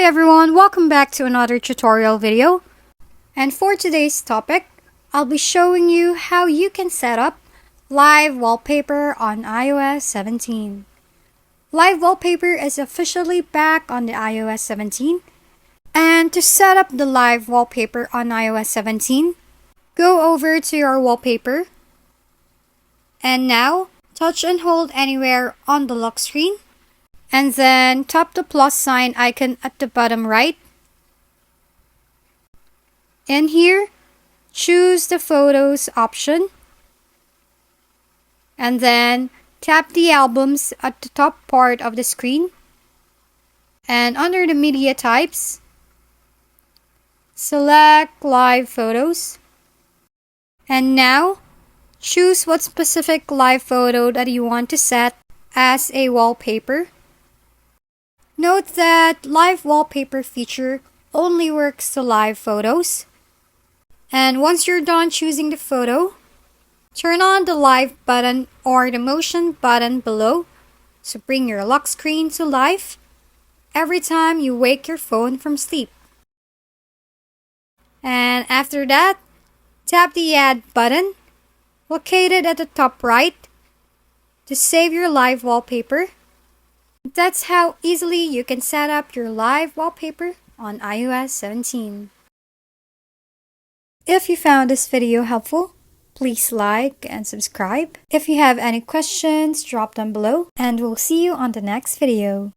Hi everyone, welcome back to another tutorial video. And for today's topic, I'll be showing you how you can set up live wallpaper on iOS 17. Live wallpaper is officially back on the iOS 17. And to set up the live wallpaper on iOS 17, go over to your wallpaper. And now, touch and hold anywhere on the lock screen. And then tap the plus sign icon at the bottom right. In here, choose the Photos option. And then tap the albums at the top part of the screen. And under the media types, select Live Photos. And now, choose what specific live photo that you want to set as a wallpaper. Note that live wallpaper feature only works to live photos. And once you're done choosing the photo, turn on the live button or the motion button below to bring your lock screen to life every time you wake your phone from sleep. And after that, tap the Add button located at the top right to save your live wallpaper. That's how easily you can set up your live wallpaper on iOS 17. If you found this video helpful, please like and subscribe. If you have any questions, drop them below, and we'll see you on the next video.